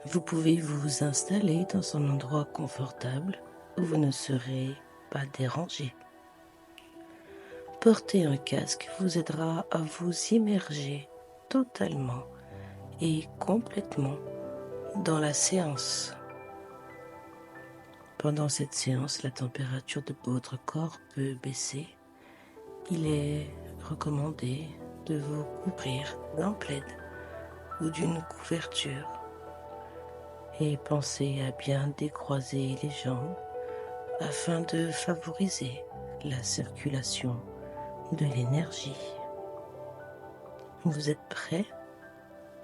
Vous pouvez vous installer dans un endroit confortable où vous ne serez pas dérangé. Porter un casque vous aidera à vous immerger totalement et complètement dans la séance. Pendant cette séance, la température de votre corps peut baisser. Il est recommandé de vous couvrir d'un plaid ou d'une couverture et pensez à bien décroiser les jambes afin de favoriser la circulation de l'énergie. Vous êtes prêts?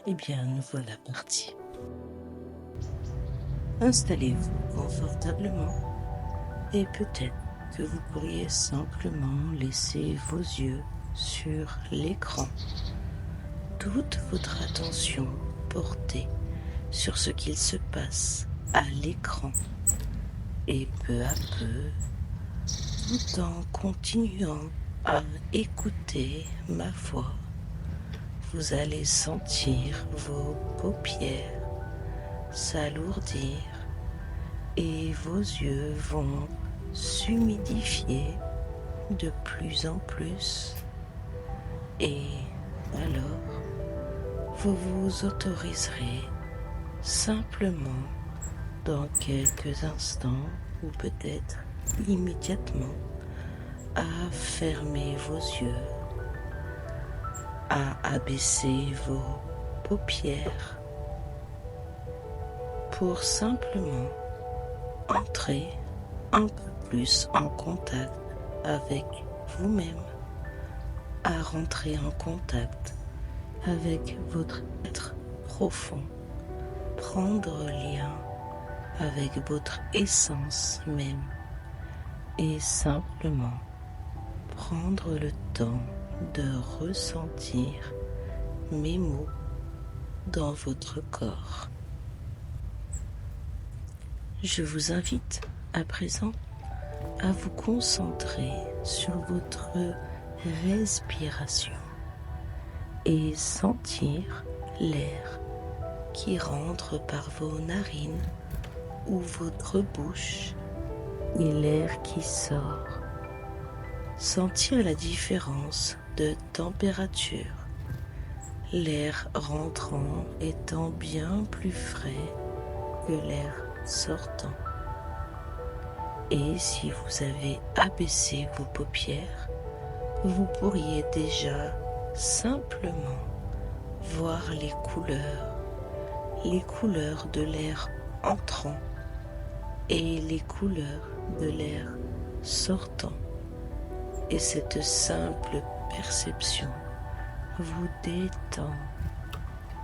Eh bien, nous voilà partis. Installez-vous confortablement et peut-être que vous pourriez simplement laisser vos yeux sur l'écran. Toute votre attention portée sur ce qu'il se passe à l'écran et peu à peu, tout en continuant à écouter ma voix, vous allez sentir vos paupières s'alourdir et vos yeux vont s'humidifier de plus en plus. Et alors, vous vous autoriserez simplement dans quelques instants ou peut-être immédiatement à fermer vos yeux, à abaisser vos paupières pour simplement entrer un peu plus en contact avec vous-même, à rentrer en contact avec votre être profond, prendre lien avec votre essence même et simplement prendre le temps de ressentir mes mots dans votre corps. Je vous invite à présent à vous concentrer sur votre respiration et sentir l'air qui rentre par vos narines ou votre bouche et l'air qui sort. Sentir la différence de température, l'air rentrant étant bien plus frais que l'air sortant. Et si vous avez abaissé vos paupières, vous pourriez déjà simplement voir les couleurs de l'air entrant et les couleurs de l'air sortant. Et cette simple perception vous détend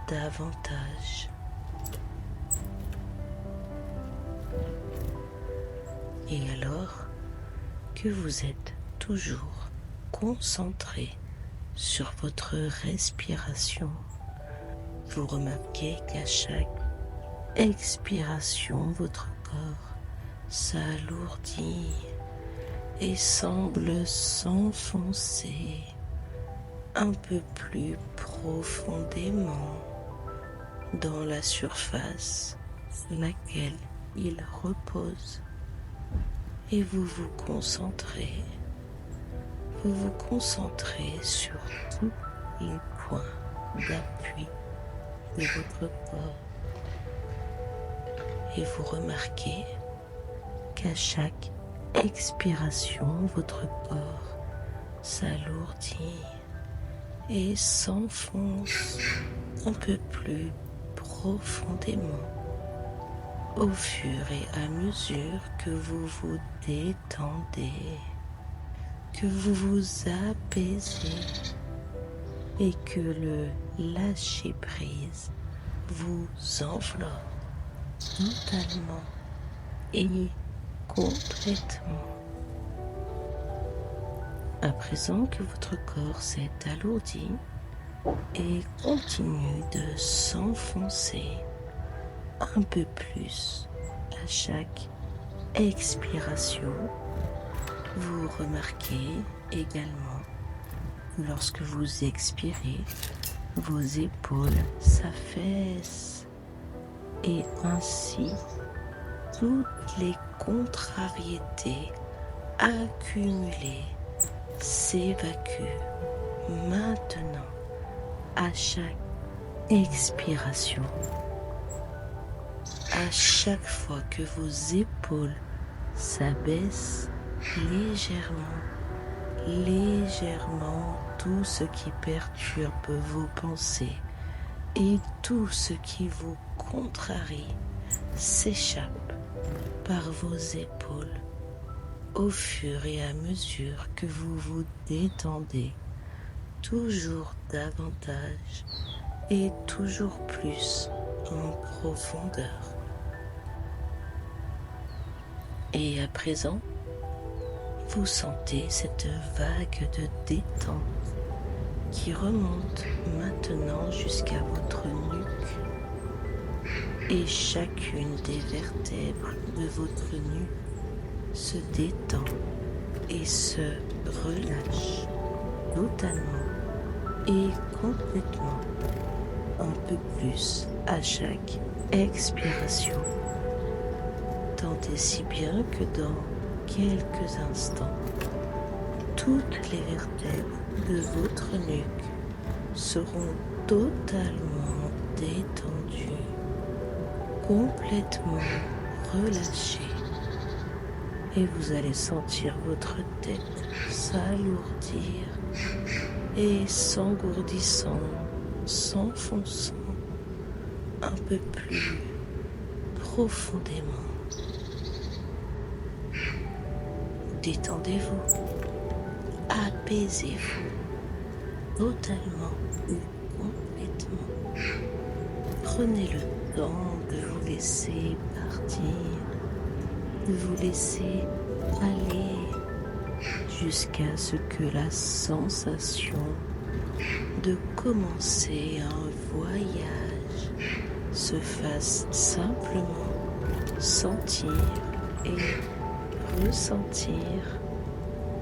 davantage. Et alors que vous êtes toujours concentré sur votre respiration, vous remarquez qu'à chaque expiration, votre corps s'alourdit et semble s'enfoncer un peu plus profondément dans la surface sur laquelle il repose. Et vous vous concentrez sur tous les points d'appui de votre corps. Et vous remarquez qu'à chaque expiration, votre corps s'alourdit et s'enfonce un peu plus profondément au fur et à mesure que vous vous détendez, que vous vous apaisez et que le lâcher-prise vous enveloppe totalement et complètement. À présent que votre corps s'est alourdi et continue de s'enfoncer un peu plus à chaque expiration, vous remarquez également que lorsque vous expirez, vos épaules s'affaissent et ainsi toutes les contrariétés accumulées s'évacuent maintenant à chaque expiration. À chaque fois que vos épaules s'abaissent légèrement, tout ce qui perturbe vos pensées et tout ce qui vous contrarie s'échappe par vos épaules au fur et à mesure que vous vous détendez toujours davantage et toujours plus en profondeur. Et à présent, vous sentez cette vague de détente qui remonte maintenant jusqu'à votre nuque et chacune des vertèbres de votre nuque se détend et se relâche totalement et complètement, un peu plus à chaque expiration. Tant et si bien que dans quelques instants, toutes les vertèbres de votre nuque seront totalement détendues, complètement relâchées, et vous allez sentir votre tête s'alourdir et s'engourdissant, s'enfonçant un peu plus profondément. Détendez-vous, apaisez-vous totalement et complètement. Prenez le temps de vous laisser partir, de vous laisser aller jusqu'à ce que la sensation de commencer un voyage se fasse simplement sentir et ressentir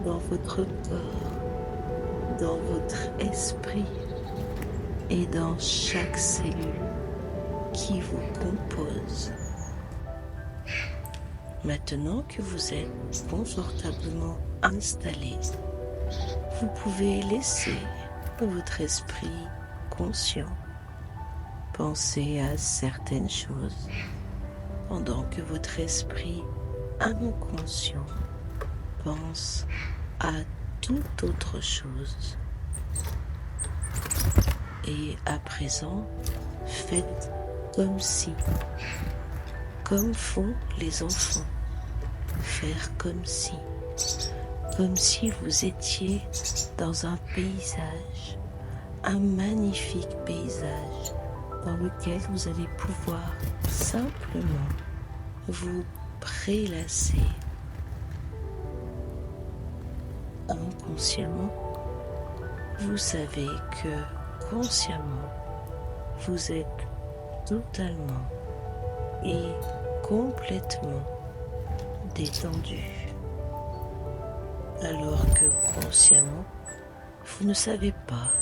dans votre corps, dans votre esprit et dans chaque cellule qui vous compose. Maintenant que vous êtes confortablement installé, vous pouvez laisser votre esprit conscient penser à certaines choses pendant que votre esprit inconscient pense à toute autre chose. Et à présent, faites comme si, comme font les enfants, faire comme si vous étiez dans un paysage, un magnifique paysage dans lequel vous allez pouvoir simplement vous prélasser. Inconsciemment, vous savez que consciemment, vous êtes totalement et complètement détendu, alors que consciemment, vous ne savez pas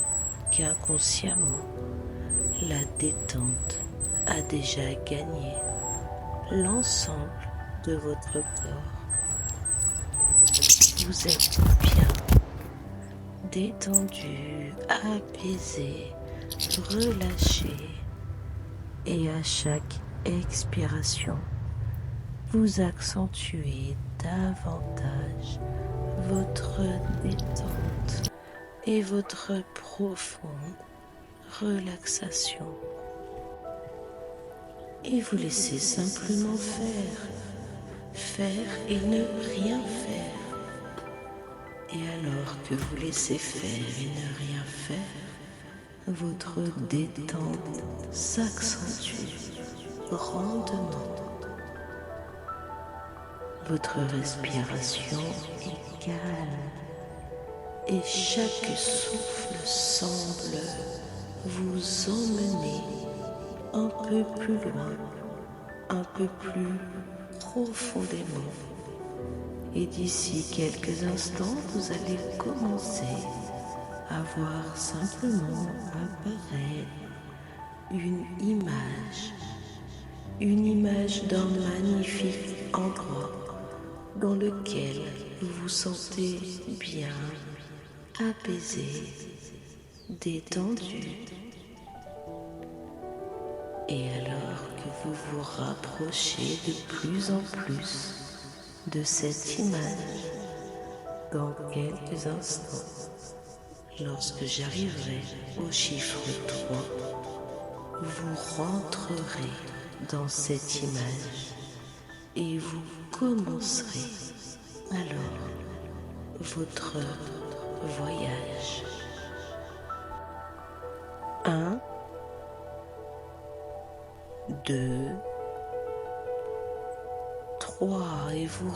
qu'inconsciemment, la détente a déjà gagné l'ensemble de votre corps. Vous êtes bien détendu, apaisé, relâché, et à chaque expiration, vous accentuez davantage votre détente et votre profonde relaxation. Et vous laissez simplement faire et ne rien faire. Et alors que vous laissez faire et ne rien faire, votre détente s'accentue grandement. Votre respiration est calme et chaque souffle semble vous emmener un peu plus loin, un peu plus profondément. Et d'ici quelques instants, vous allez commencer à voir simplement apparaître une une image d'un magnifique endroit dans lequel vous vous sentez bien, apaisé, détendu. Et alors que vous vous rapprochez de plus en plus de cette image, dans quelques instants, lorsque j'arriverai au chiffre 3, vous rentrerez dans cette image et vous commencerez alors votre voyage. 1, 2, 3 et vous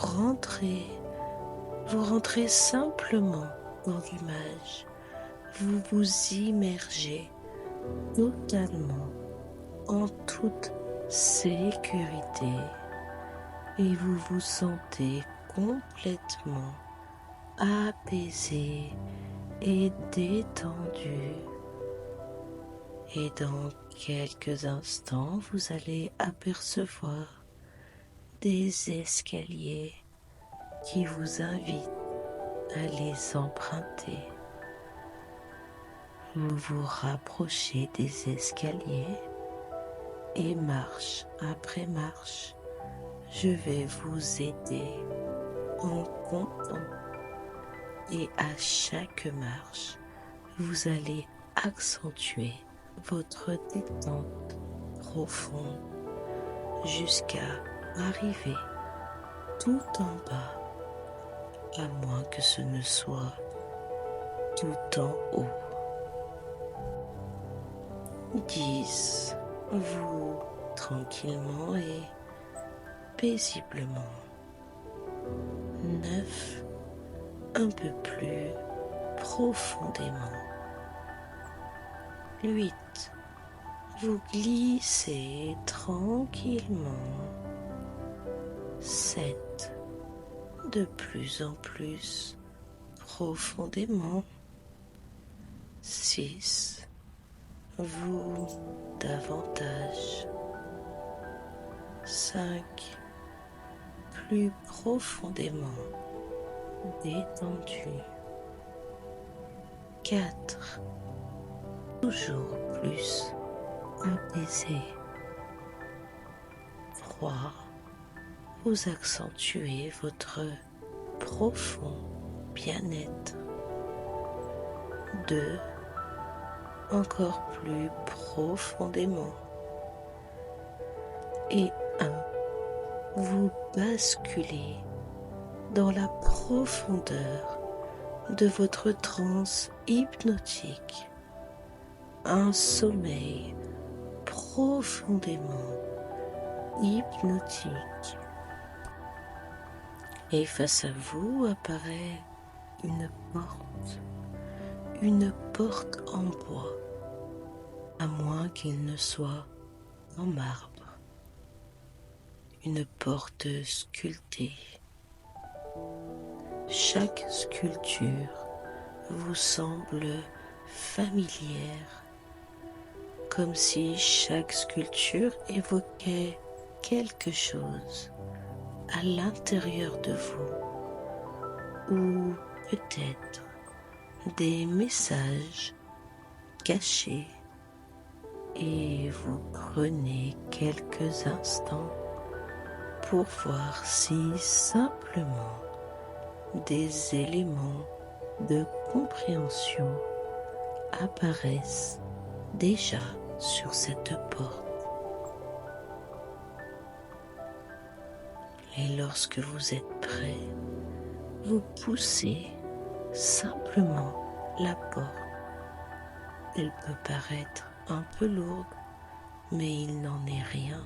rentrez simplement dans l'image. Vous vous immergez totalement en toute sécurité et vous vous sentez complètement apaisé et détendu. Et dans quelques instants, vous allez apercevoir des escaliers qui vous invitent à les emprunter. Vous vous rapprochez des escaliers et marche après marche, je vais vous aider en comptant. Et à chaque marche, vous allez accentuer votre détente profonde jusqu'à arriver tout en bas, à moins que ce ne soit tout en haut. 10. Vous, tranquillement et paisiblement. 9. Un peu plus profondément. 8. Vous glissez tranquillement. 7. De plus en plus profondément. 6. Vous davantage. 5. Plus profondément détendu. 4. Toujours plus apaisé. 3. Vous accentuez votre profond bien-être. 2. Encore plus profondément. Et 1. Vous basculez dans la profondeur de votre transe hypnotique. Un sommeil profondément hypnotique. Et face à vous apparaît une porte en bois, à moins qu'il ne soit en marbre. Une porte sculptée. Chaque sculpture vous semble familière, comme si chaque sculpture évoquait quelque chose à l'intérieur de vous, ou peut-être des messages cachés, et vous prenez quelques instants pour voir si simplement des éléments de compréhension apparaissent déjà sur cette porte. Et lorsque vous êtes prêt, vous poussez simplement la porte. Elle peut paraître un peu lourde, mais il n'en est rien.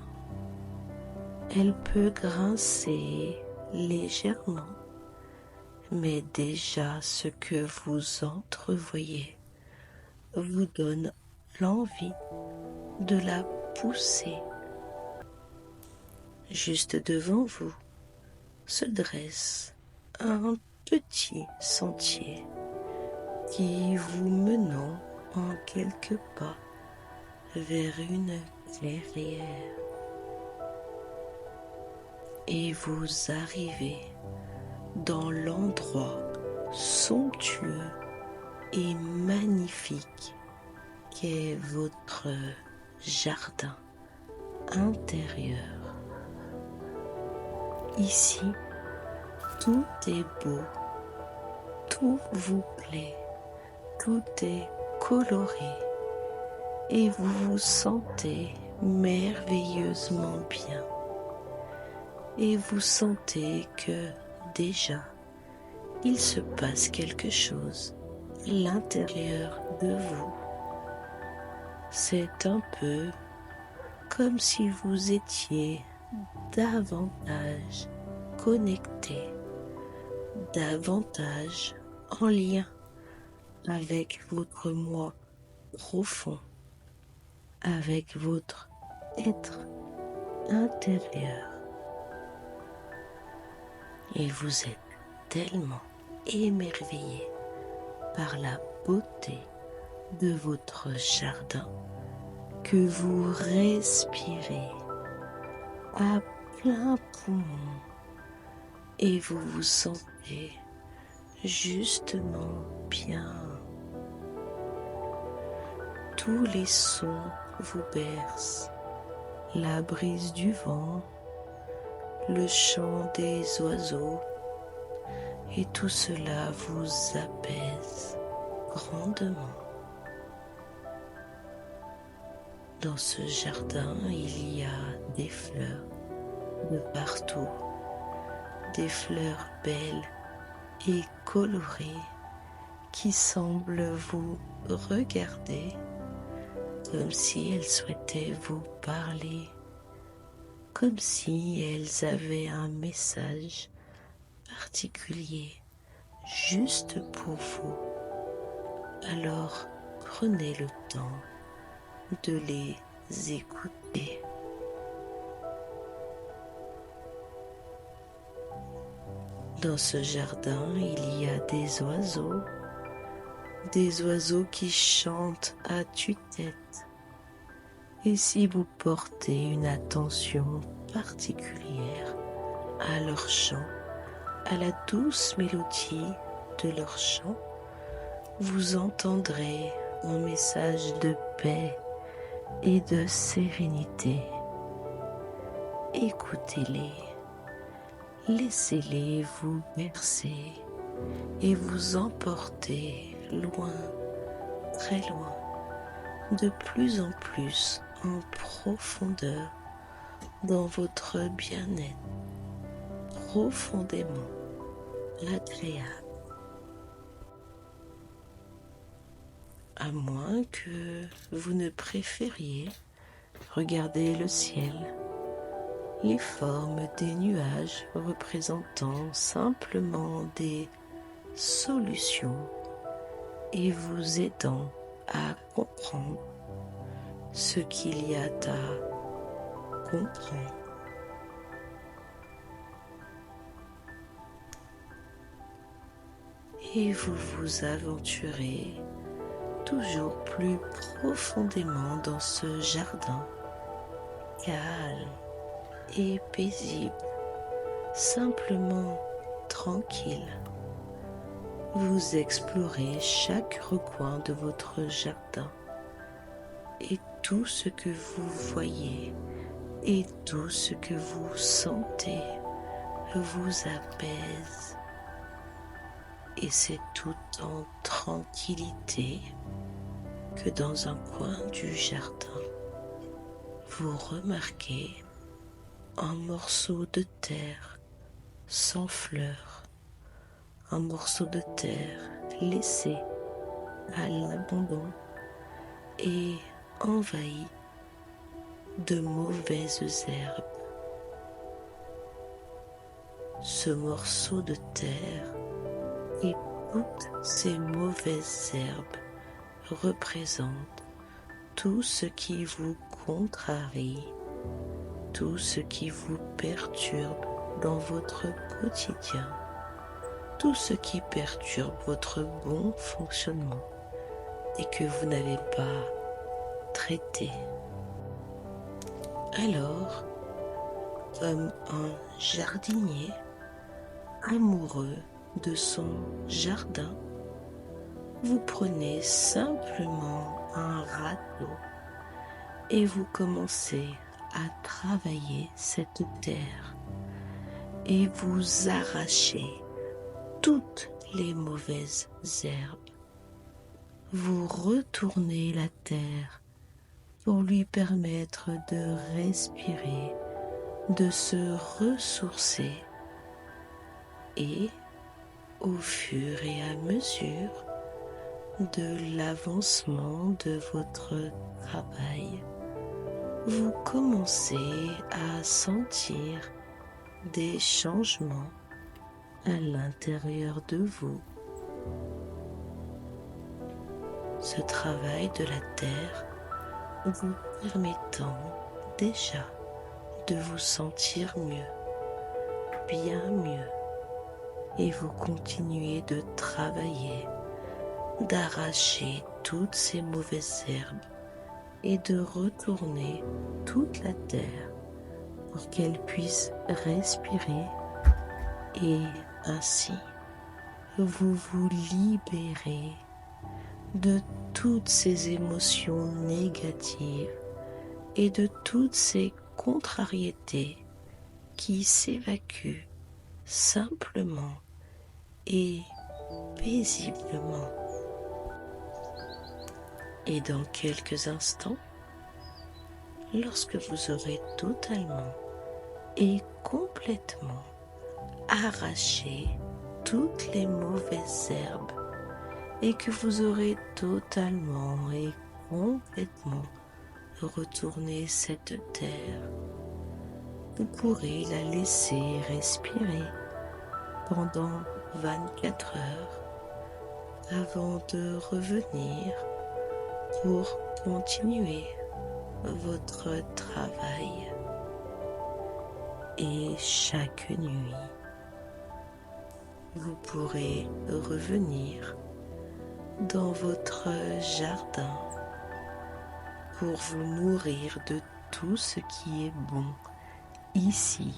Elle peut grincer légèrement, mais déjà ce que vous entrevoyez vous donne l'envie de la pousser. Juste devant vous se dresse un petit sentier qui vous menant en quelques pas vers une clairière. et vous arrivez dans l'endroit somptueux et magnifique qu'est votre jardin intérieur. Ici, tout est beau, tout vous plaît, tout est coloré et vous vous sentez merveilleusement bien. Et vous sentez que déjà, il se passe quelque chose à l'intérieur de vous. C'est un peu comme si vous étiez davantage connecté, davantage en lien avec votre moi profond, avec votre être intérieur. Et vous êtes tellement émerveillé par la beauté de votre jardin que vous respirez à plein poumon et vous vous sentez justement bien. Tous les sons vous bercent, la brise du vent, le chant des oiseaux, et tout cela vous apaise grandement. Dans ce jardin, il y a des fleurs de partout, des fleurs belles et colorées qui semblent vous regarder comme si elles souhaitaient vous parler, comme si elles avaient un message particulier juste pour vous. Alors prenez le temps de les écouter. Dans ce jardin, il y a des oiseaux qui chantent à tue-tête. Et si vous portez une attention particulière à leur chant, à la douce mélodie de leur chant, vous entendrez un message de paix et de sérénité. Écoutez-les, laissez-les vous bercer et vous emporter loin, très loin, de plus en plus en profondeur dans votre bien-être profondément agréable. À moins que vous ne préfériez regarder le ciel, les formes des nuages représentant simplement des solutions et vous aidant à comprendre ce qu'il y a à comprendre. Et vous vous aventurez toujours plus profondément dans ce jardin calme et paisible, simplement tranquille. Vous explorez chaque recoin de votre jardin et tout ce que vous voyez et tout ce que vous sentez vous apaise. Et c'est tout en tranquillité que dans un coin du jardin, vous remarquez un morceau de terre sans fleurs, un morceau de terre laissé à l'abandon et envahi de mauvaises herbes. Ce morceau de terre et toutes ces mauvaises herbes représentent tout ce qui vous contrarie, tout ce qui vous perturbe dans votre quotidien, tout ce qui perturbe votre bon fonctionnement et que vous n'avez pas traité. Alors, comme un jardinier amoureux de son jardin, vous prenez simplement un râteau et vous commencez à travailler cette terre et vous arrachez toutes les mauvaises herbes. Vous retournez la terre pour lui permettre de respirer, de se ressourcer. Et au fur et à mesure de l'avancement de votre travail, vous commencez à sentir des changements à l'intérieur de vous. Ce travail de la terre vous permettant déjà de vous sentir mieux, bien mieux, et vous continuez de travailler, d'arracher toutes ces mauvaises herbes et de retourner toute la terre pour qu'elle puisse respirer et ainsi vous vous libérez de toutes ces émotions négatives et de toutes ces contrariétés qui s'évacuent simplement et paisiblement. Et dans quelques instants, lorsque vous aurez totalement et complètement arraché toutes les mauvaises herbes et que vous aurez totalement et complètement retourné cette terre, vous pourrez la laisser respirer pendant 24 heures avant de revenir pour continuer votre travail. Et chaque nuit, vous pourrez revenir dans votre jardin pour vous nourrir de tout ce qui est bon ici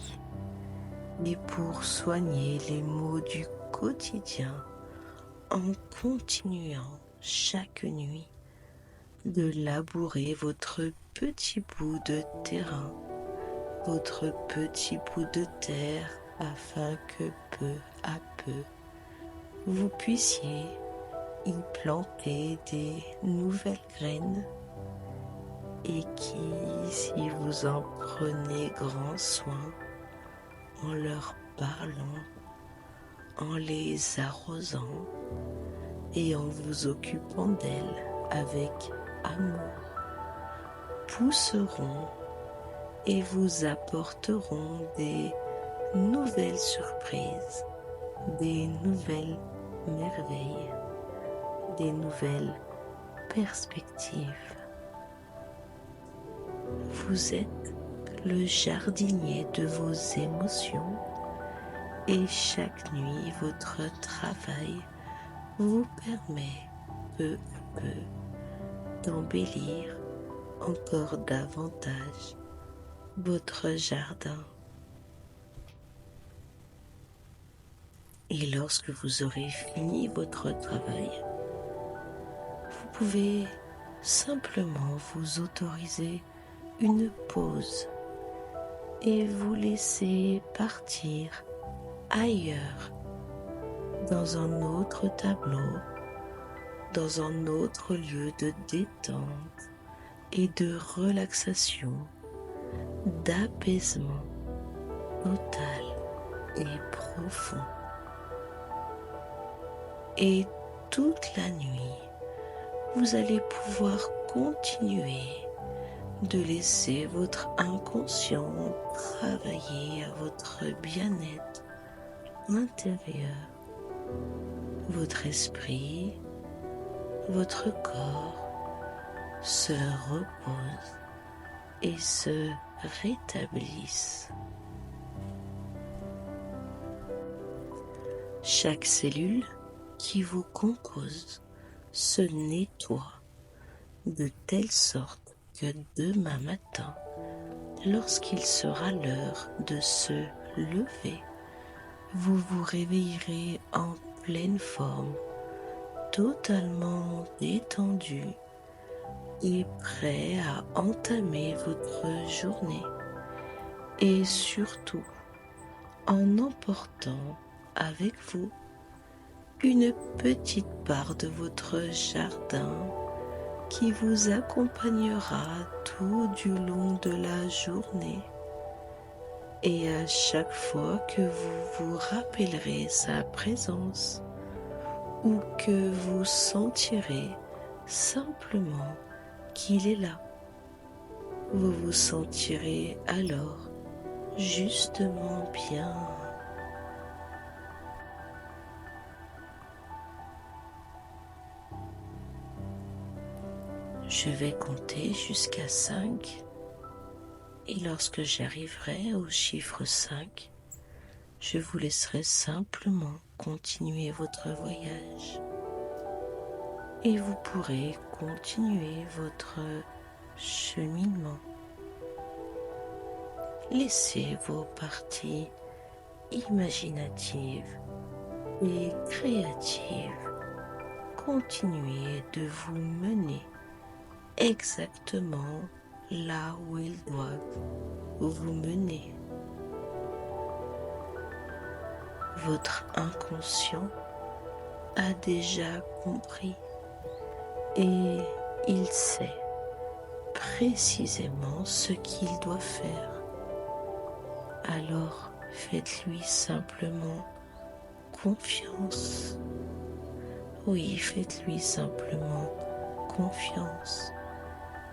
et pour soigner les maux du quotidien en continuant chaque nuit de labourer votre petit bout de terrain, votre petit bout de terre, afin que peu à peu vous puissiez y planter des nouvelles graines et qui, si vous en prenez grand soin, en leur parlant, en les arrosant et en vous occupant d'elles avec amour, pousseront et vous apporteront des nouvelles surprises, des nouvelles merveilles, des nouvelles perspectives. Vous êtes le jardinier de vos émotions et chaque nuit votre travail vous permet peu à peu d'embellir encore davantage votre jardin. Et lorsque vous aurez fini votre travail, vous pouvez simplement vous autoriser une pause et vous laisser partir ailleurs, dans un autre tableau, dans un autre lieu de détente et de relaxation, d'apaisement total et profond. Et toute la nuit, vous allez pouvoir continuer de laisser votre inconscient travailler à votre bien-être intérieur, votre esprit, votre corps se repose et se rétablissent. Chaque cellule qui vous compose se nettoie de telle sorte que demain matin, lorsqu'il sera l'heure de se lever, vous vous réveillerez en pleine forme, totalement détendu et prêt à entamer votre journée. Et surtout, en emportant avec vous une petite part de votre jardin qui vous accompagnera tout du long de la journée. Et à chaque fois que vous vous rappellerez sa présence ou que vous sentirez simplement qu'il est là, vous vous sentirez alors justement bien. Je vais compter jusqu'à 5 et lorsque j'arriverai au chiffre 5, je vous laisserai simplement continuer votre voyage et vous pourrez continuer votre cheminement. Laissez vos parties imaginatives et créatives continuer de vous mener exactement là où ils doivent vous mener. Votre inconscient a déjà compris et il sait précisément ce qu'il doit faire. Alors faites-lui simplement confiance. Oui, faites-lui simplement confiance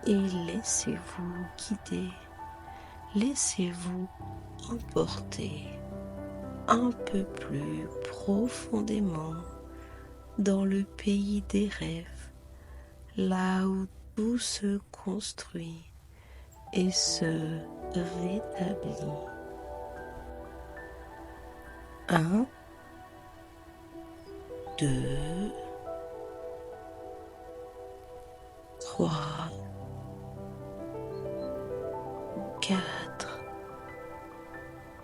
et laissez-vous guider. Laissez-vous emporter un peu plus profondément dans le pays des rêves, là où tout se construit et se rétablit. 1, 2, 3, 4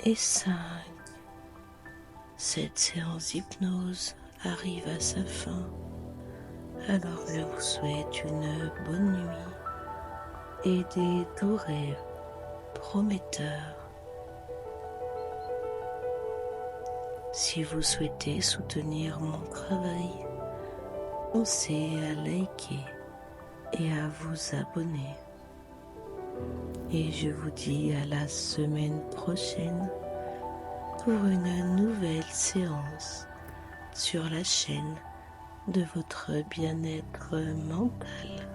et 5. Cette séance d'hypnose arrive à sa fin. Alors je vous souhaite une bonne nuit et des doux rêves prometteurs. Si vous souhaitez soutenir mon travail, pensez à liker et à vous abonner. Et je vous dis à la semaine prochaine pour une nouvelle séance sur la chaîne de votre bien-être mental.